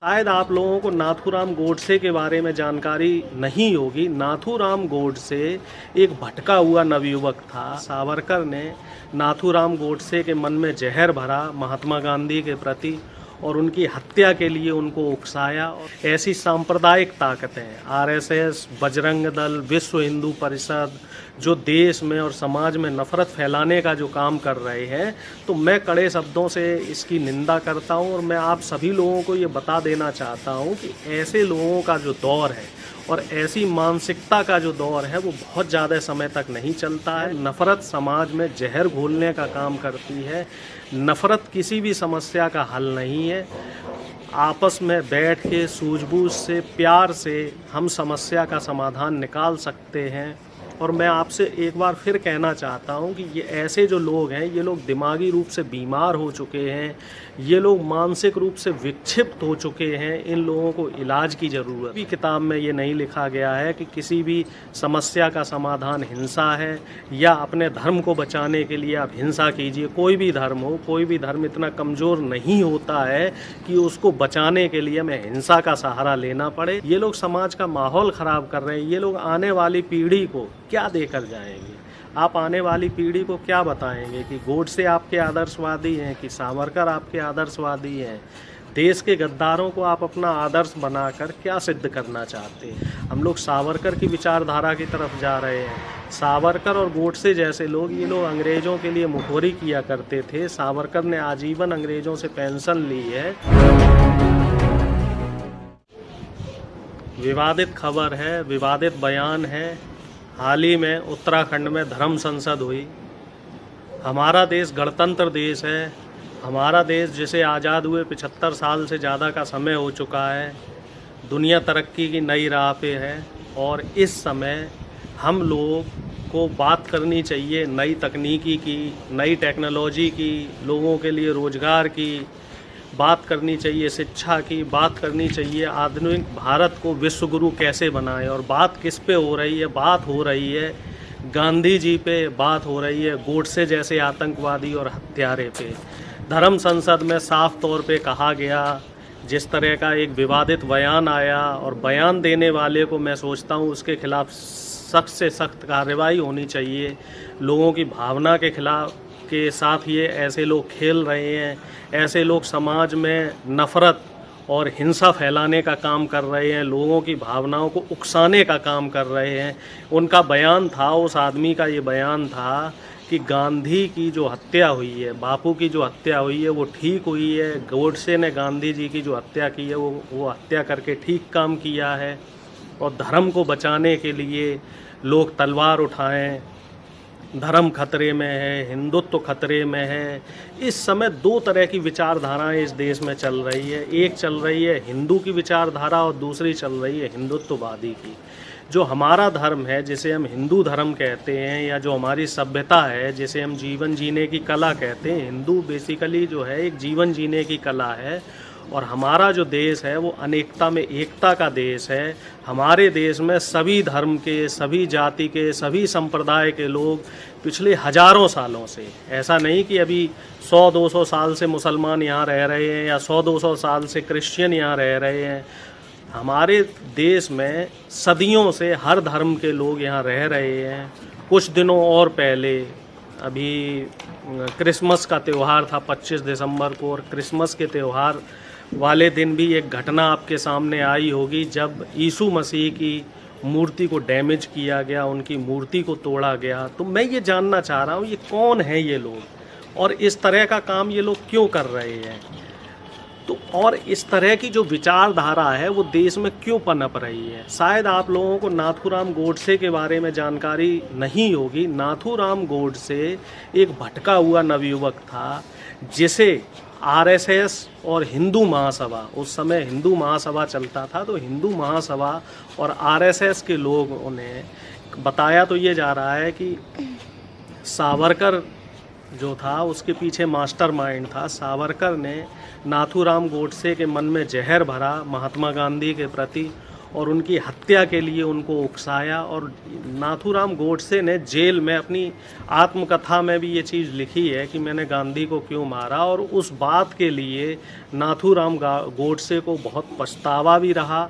शायद आप लोगों को नाथूराम गोडसे के बारे में जानकारी नहीं होगी। नाथूराम गोडसे एक भटका हुआ नवयुवक था। सावरकर ने नाथूराम गोडसे के मन में जहर भरा महात्मा गांधी के प्रति और उनकी हत्या के लिए उनको उकसाया। और ऐसी सांप्रदायिक ताकतें आरएसएस, बजरंग दल, विश्व हिंदू परिषद जो देश में और समाज में नफरत फैलाने का जो काम कर रहे हैं, तो मैं कड़े शब्दों से इसकी निंदा करता हूं। और मैं आप सभी लोगों को ये बता देना चाहता हूं कि ऐसे लोगों का जो दौर है और ऐसी मानसिकता का जो दौर है वो बहुत ज़्यादा समय तक नहीं चलता है। नफ़रत समाज में जहर घोलने का काम करती है। नफ़रत किसी भी समस्या का हल नहीं है। आपस में बैठ के सूझबूझ से, प्यार से हम समस्या का समाधान निकाल सकते हैं। और मैं आपसे एक बार फिर कहना चाहता हूं कि ये ऐसे जो लोग हैं, ये लोग दिमागी रूप से बीमार हो चुके हैं, ये लोग मानसिक रूप से विक्षिप्त हो चुके हैं। इन लोगों को इलाज की ज़रूरत है। किताब में ये नहीं लिखा गया है कि किसी भी समस्या का समाधान हिंसा है या अपने धर्म को बचाने के लिए आप हिंसा कीजिए। कोई भी धर्म हो, कोई भी धर्म इतना कमज़ोर नहीं होता है कि उसको बचाने के लिए हमें हिंसा का सहारा लेना पड़े। ये लोग समाज का माहौल ख़राब कर रहे हैं। ये लोग आने वाली पीढ़ी को क्या देकर जाएंगे? आप आने वाली पीढ़ी को क्या बताएंगे कि गोडसे आपके आदर्शवादी हैं, कि सावरकर आपके आदर्शवादी हैं? देश के गद्दारों को आप अपना आदर्श बनाकर क्या सिद्ध करना चाहते हैं? हम लोग सावरकर की विचारधारा की तरफ जा रहे हैं। सावरकर और गोडसे जैसे लोग, ये लोग अंग्रेज़ों के लिए मुखोरी किया करते थे। सावरकर ने आजीवन अंग्रेज़ों से पेंशन ली है। विवादित खबर है, विवादित बयान है। हाल ही में उत्तराखंड में धर्म संसद हुई। हमारा देश गणतंत्र देश है। हमारा देश जिसे आज़ाद हुए 75 साल से ज़्यादा का समय हो चुका है। दुनिया तरक्की की नई राह पे है और इस समय हम लोग को बात करनी चाहिए नई तकनीकी की, नई टेक्नोलॉजी की, लोगों के लिए रोज़गार की बात करनी चाहिए, शिक्षा की बात करनी चाहिए। आधुनिक भारत को विश्व गुरु कैसे बनाएं? और बात किस पे हो रही है? बात हो रही है गांधी जी पे, बात हो रही है गोडसे जैसे आतंकवादी और हत्यारे पे। धर्म संसद में साफ तौर पे कहा गया, जिस तरह का एक विवादित बयान आया, और बयान देने वाले को मैं सोचता हूँ उसके खिलाफ सख्त से सख्त कार्रवाई होनी चाहिए। लोगों की भावना के खिलाफ के साथ ये ऐसे लोग खेल रहे हैं। ऐसे लोग समाज में नफ़रत और हिंसा फैलाने का काम कर रहे हैं, लोगों की भावनाओं को उकसाने का काम कर रहे हैं। उनका बयान था, उस आदमी का ये बयान था कि गांधी की जो हत्या हुई है, बापू की जो हत्या हुई है वो ठीक हुई है। गोडसे ने गांधी जी की जो हत्या की है वो हत्या करके ठीक काम किया है। और धर्म को बचाने के लिए लोग तलवार उठाएं। धर्म खतरे में है, हिंदुत्व खतरे में है। इस समय दो तरह की विचारधाराएं इस देश में चल रही है। एक चल रही है हिंदू की विचारधारा और दूसरी चल रही है हिंदुत्ववादी की। जो हमारा धर्म है, जिसे हम हिंदू धर्म कहते हैं, या जो हमारी सभ्यता है, जिसे हम जीवन जीने की कला कहते हैं, हिंदू बेसिकली जो है एक जीवन जीने की कला है। और हमारा जो देश है वो अनेकता में एकता का देश है। हमारे देश में सभी धर्म के, सभी जाति के, सभी संप्रदाय के लोग पिछले हजारों सालों से, ऐसा नहीं कि अभी 100-200 साल से मुसलमान यहाँ रह रहे हैं या 100-200 साल से क्रिश्चियन यहाँ रह रहे हैं। हमारे देश में सदियों से हर धर्म के लोग यहाँ रह रहे हैं। कुछ दिनों और पहले अभी क्रिसमस का त्यौहार था 25 दिसंबर को, और क्रिसमस के त्यौहार वाले दिन भी एक घटना आपके सामने आई होगी जब यीशु मसीह की मूर्ति को डैमेज किया गया, उनकी मूर्ति को तोड़ा गया। तो मैं ये जानना चाह रहा हूँ ये कौन है ये लोग, और इस तरह का काम ये लोग क्यों कर रहे हैं? तो और इस तरह की जो विचारधारा है वो देश में क्यों पनप रही है? शायद आप लोगों को नाथूराम गोडसे के बारे में जानकारी नहीं होगी। नाथूराम गोडसे एक भटका हुआ नवयुवक था, जिसे आरएसएस और हिंदू महासभा, उस समय हिंदू महासभा चलता था, तो हिंदू महासभा और आरएसएस के लोगों ने बताया तो ये जा रहा है कि सावरकर जो था उसके पीछे मास्टरमाइंड था। सावरकर ने नाथूराम गोडसे के मन में जहर भरा महात्मा गांधी के प्रति और उनकी हत्या के लिए उनको उकसाया। और नाथूराम गोडसे ने जेल में अपनी आत्मकथा में भी ये चीज़ लिखी है कि मैंने गांधी को क्यों मारा, और उस बात के लिए नाथूराम गोडसे को बहुत पछतावा भी रहा।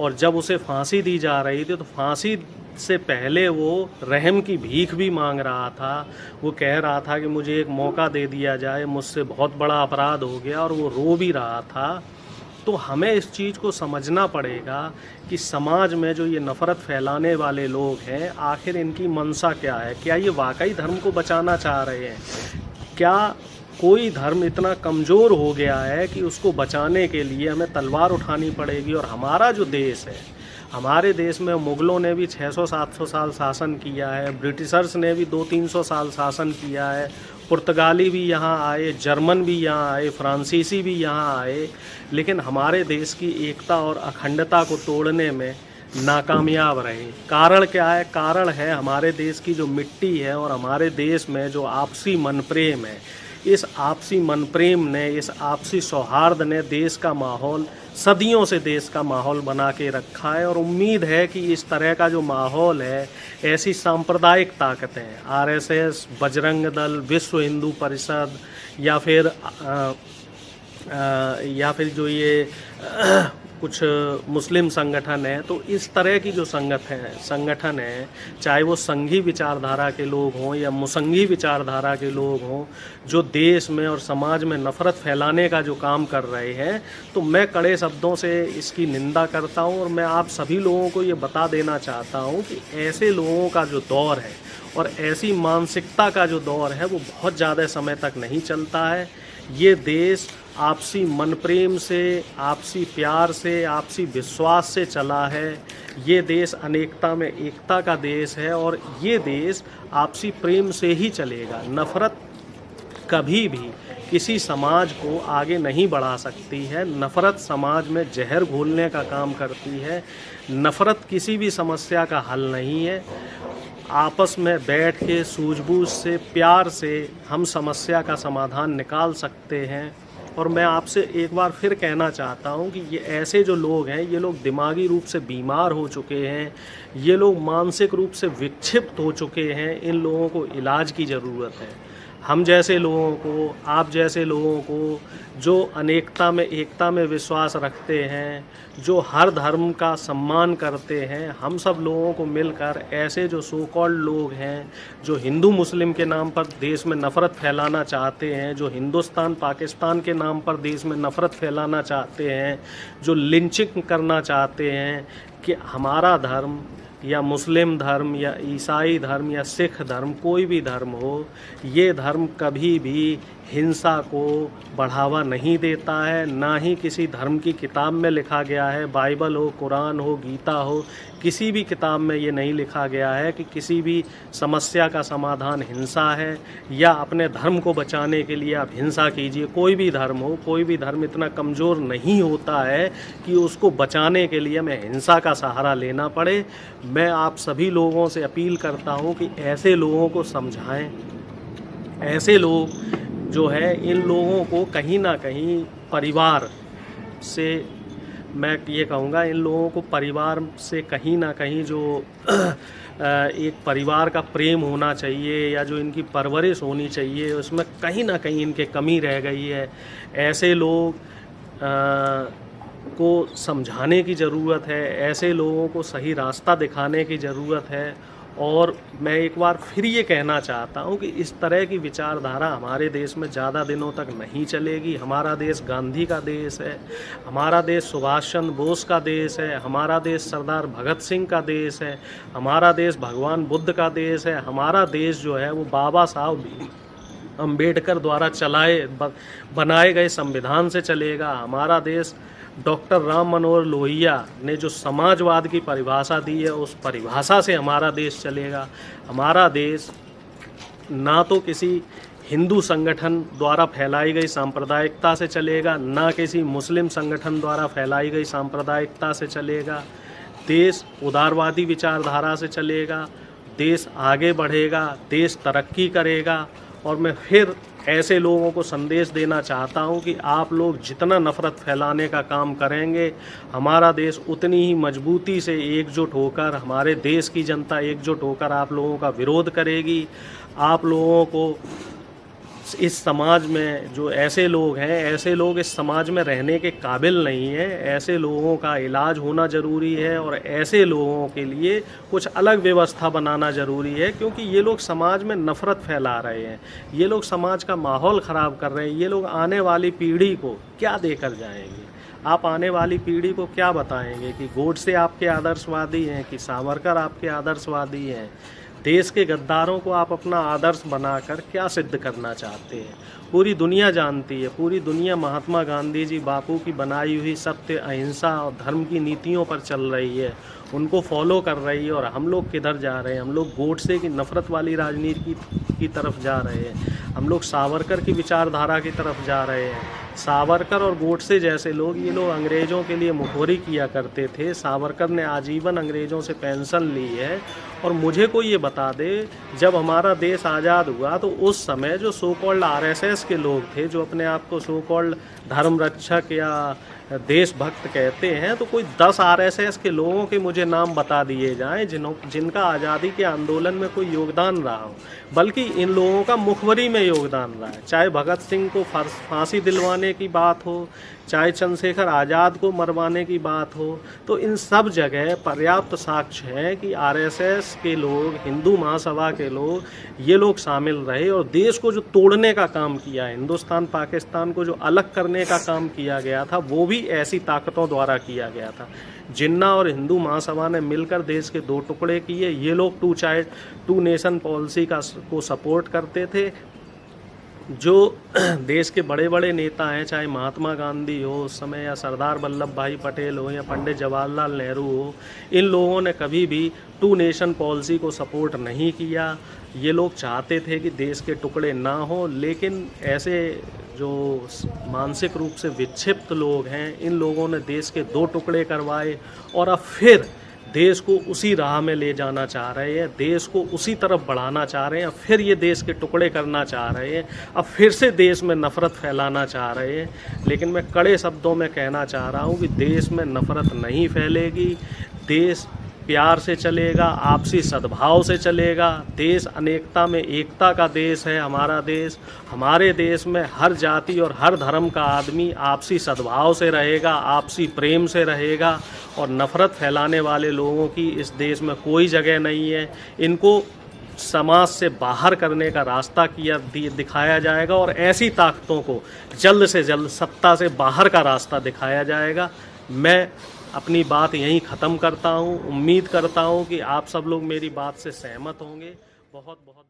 और जब उसे फांसी दी जा रही थी तो फांसी से पहले वो रहम की भीख भी मांग रहा था। वो कह रहा था कि मुझे एक मौका दे दिया जाए, मुझसे बहुत बड़ा अपराध हो गया, और वो रो भी रहा था। तो हमें इस चीज़ को समझना पड़ेगा कि समाज में जो ये नफ़रत फैलाने वाले लोग हैं, आखिर इनकी मंशा क्या है। क्या ये वाकई धर्म को बचाना चाह रहे हैं? क्या कोई धर्म इतना कमज़ोर हो गया है कि उसको बचाने के लिए हमें तलवार उठानी पड़ेगी? और हमारा जो देश है, हमारे देश में मुग़लों ने भी 600-700 साल शासन किया है, ब्रिटिशर्स ने भी 200-300 साल शासन किया है, पुर्तगाली भी यहाँ आए, जर्मन भी यहाँ आए, फ्रांसीसी भी यहाँ आए, लेकिन हमारे देश की एकता और अखंडता को तोड़ने में नाकामयाब रहे। कारण क्या है? कारण है हमारे देश की जो मिट्टी है और हमारे देश में जो आपसी मन प्रेम है। इस आपसी मन प्रेम ने, इस आपसी सौहार्द ने देश का माहौल, सदियों से देश का माहौल बना के रखा है। और उम्मीद है कि इस तरह का जो माहौल है, ऐसी सांप्रदायिक ताकतें, आरएसएस, बजरंग दल, विश्व हिंदू परिषद या फिर जो ये कुछ मुस्लिम संगठन है, तो इस तरह की जो संगठन है, चाहे वो संघी विचारधारा के लोग हों या मुसंघी विचारधारा के लोग हों, जो देश में और समाज में नफ़रत फैलाने का जो काम कर रहे हैं, तो मैं कड़े शब्दों से इसकी निंदा करता हूं। और मैं आप सभी लोगों को ये बता देना चाहता हूं कि ऐसे लोगों का जो दौर है और ऐसी मानसिकता का जो दौर है, वो बहुत ज़्यादा समय तक नहीं चलता है। ये देश आपसी मन प्रेम से, आपसी प्यार से, आपसी विश्वास से चला है। ये देश अनेकता में एकता का देश है, और ये देश आपसी प्रेम से ही चलेगा। नफ़रत कभी भी किसी समाज को आगे नहीं बढ़ा सकती है। नफ़रत समाज में जहर घोलने का काम करती है। नफ़रत किसी भी समस्या का हल नहीं है। आपस में बैठ के सूझबूझ से, प्यार से हम समस्या का समाधान निकाल सकते हैं। और मैं आपसे एक बार फिर कहना चाहता हूं कि ये ऐसे जो लोग हैं, ये लोग दिमागी रूप से बीमार हो चुके हैं, ये लोग मानसिक रूप से विक्षिप्त हो चुके हैं। इन लोगों को इलाज की ज़रूरत है। हम जैसे लोगों को, आप जैसे लोगों को, जो अनेकता में एकता में विश्वास रखते हैं, जो हर धर्म का सम्मान करते हैं, हम सब लोगों को मिलकर ऐसे जो सो कॉल्ड लोग हैं, जो हिंदू मुस्लिम के नाम पर देश में नफ़रत फैलाना चाहते हैं, जो हिंदुस्तान पाकिस्तान के नाम पर देश में नफ़रत फैलाना चाहते हैं, जो लिंचिंग करना चाहते हैं कि हमारा धर्म या मुस्लिम धर्म या ईसाई धर्म या सिख धर्म, कोई भी धर्म हो, ये धर्म कभी भी हिंसा को बढ़ावा नहीं देता है। ना ही किसी धर्म की किताब में लिखा गया है, बाइबल हो, कुरान हो, गीता हो, किसी भी किताब में ये नहीं लिखा गया है कि किसी भी समस्या का समाधान हिंसा है या अपने धर्म को बचाने के लिए आप हिंसा कीजिए। कोई भी धर्म हो, कोई भी धर्म इतना कमज़ोर नहीं होता है कि उसको बचाने के लिए हमें हिंसा का सहारा लेना पड़े। मैं आप सभी लोगों से अपील करता हूँ कि ऐसे लोगों को समझाएं। ऐसे लोग जो है, इन लोगों को कहीं ना कहीं परिवार से, मैं ये कहूँगा, इन लोगों को परिवार से कहीं ना कहीं जो एक परिवार का प्रेम होना चाहिए या जो इनकी परवरिश होनी चाहिए, उसमें कहीं ना कहीं इनके कमी रह गई है। ऐसे लोग को समझाने की ज़रूरत है, ऐसे लोगों को सही रास्ता दिखाने की ज़रूरत है। और मैं एक बार फिर ये कहना चाहता हूँ कि इस तरह की विचारधारा हमारे देश में ज़्यादा दिनों तक नहीं चलेगी। हमारा देश गांधी का देश है, हमारा देश सुभाष चंद्र बोस का देश है, हमारा देश सरदार भगत सिंह का देश है, हमारा देश भगवान बुद्ध का देश है, हमारा देश जो है वो बाबा साहब अम्बेडकर द्वारा बनाए गए संविधान से चलेगा। हमारा देश डॉक्टर राम मनोहर लोहिया ने जो समाजवाद की परिभाषा दी है, उस परिभाषा से हमारा देश चलेगा। हमारा देश ना तो किसी हिंदू संगठन द्वारा फैलाई गई सांप्रदायिकता से चलेगा, ना किसी मुस्लिम संगठन द्वारा फैलाई गई सांप्रदायिकता से चलेगा। देश उदारवादी विचारधारा से चलेगा, देश आगे बढ़ेगा, देश तरक्की करेगा। और मैं फिर ऐसे लोगों को संदेश देना चाहता हूं कि आप लोग जितना नफ़रत फैलाने का काम करेंगे, हमारा देश उतनी ही मजबूती से एकजुट होकर, हमारे देश की जनता एकजुट होकर आप लोगों का विरोध करेगी। आप लोगों को इस समाज में जो ऐसे लोग हैं, ऐसे लोग इस समाज में रहने के काबिल नहीं हैं। ऐसे लोगों का इलाज होना ज़रूरी है और ऐसे लोगों के लिए कुछ अलग व्यवस्था बनाना ज़रूरी है, क्योंकि ये लोग समाज में नफ़रत फैला रहे हैं, ये लोग समाज का माहौल ख़राब कर रहे हैं। ये लोग आने वाली पीढ़ी को क्या देकर जाएंगे? आप आने वाली पीढ़ी को क्या बताएंगे कि गोडसे आपके आदर्शवादी हैं, कि सावरकर आपके आदर्शवादी हैं? देश के गद्दारों को आप अपना आदर्श बनाकर क्या सिद्ध करना चाहते हैं? पूरी दुनिया जानती है, पूरी दुनिया महात्मा गांधी जी बापू की बनाई हुई सत्य, अहिंसा और धर्म की नीतियों पर चल रही है, उनको फॉलो कर रही है। और हम लोग किधर जा रहे हैं? हम लोग गोडसे की नफ़रत वाली राजनीति की तरफ जा रहे हैं, हम लोग सावरकर की विचारधारा की तरफ जा रहे हैं। सावरकर और गोडसे जैसे लोग, ये लोग अंग्रेज़ों के लिए मुखोरी किया करते थे। सावरकर ने आजीवन अंग्रेज़ों से पेंशन ली है। और मुझे कोई ये बता दे, जब हमारा देश आज़ाद हुआ तो उस समय जो सो कॉल्ड आरएसएस के लोग थे, जो अपने आप को सो कॉल्ड धर्म रक्षक या देशभक्त कहते हैं, तो कोई 10 आरएसएस के लोगों के मुझे नाम बता दिए जाएं जिनका आज़ादी के आंदोलन में कोई योगदान रहा हो। बल्कि इन लोगों का मुखबरी में योगदान रहा है। चाहे भगत सिंह को फांसी दिलवाने की बात हो, चाहे चंद्रशेखर आज़ाद को मरवाने की बात हो, तो इन सब जगह पर्याप्त साक्ष्य है कि आरएसएस के लोग, हिंदू महासभा के लोग, ये लोग शामिल रहे और देश को जो तोड़ने का काम किया, हिंदुस्तान पाकिस्तान को जो अलग करने का काम किया गया था, वो भी ऐसी ताकतों द्वारा किया गया था। जिन्ना और हिंदू महासभा ने मिलकर देश के 2 टुकड़े किए। ये लोग टू नेशन पॉलिसी को सपोर्ट करते थे। जो देश के बड़े बड़े नेता हैं, चाहे महात्मा गांधी हो उस समय, या सरदार वल्लभ भाई पटेल हो, या पंडित जवाहरलाल नेहरू हो, इन लोगों ने कभी भी 2 नेशन पॉलिसी को सपोर्ट नहीं किया। ये लोग चाहते थे कि देश के टुकड़े ना हो, लेकिन ऐसे जो मानसिक रूप से विक्षिप्त लोग हैं, इन लोगों ने देश के 2 टुकड़े करवाए और अब फिर देश को उसी राह में ले जाना चाह रहे हैं, देश को उसी तरफ बढ़ाना चाह रहे हैं। फिर ये देश के टुकड़े करना चाह रहे हैं, अब फिर से देश में नफ़रत फैलाना चाह रहे हैं। लेकिन मैं कड़े शब्दों में कहना चाह रहा हूँ कि देश में नफ़रत नहीं फैलेगी, देश प्यार से चलेगा, आपसी सद्भाव से चलेगा। देश अनेकता में एकता का देश है हमारा देश। हमारे देश में हर जाति और हर धर्म का आदमी आपसी सद्भाव से रहेगा, आपसी प्रेम से रहेगा। और नफ़रत फैलाने वाले लोगों की इस देश में कोई जगह नहीं है। इनको समाज से बाहर करने का रास्ता दिखाया जाएगा और ऐसी ताकतों को जल्द से जल्द सत्ता से बाहर का रास्ता दिखाया जाएगा। मैं अपनी बात यहीं ख़त्म करता हूँ। उम्मीद करता हूँ कि आप सब लोग मेरी बात से सहमत होंगे। बहुत बहुत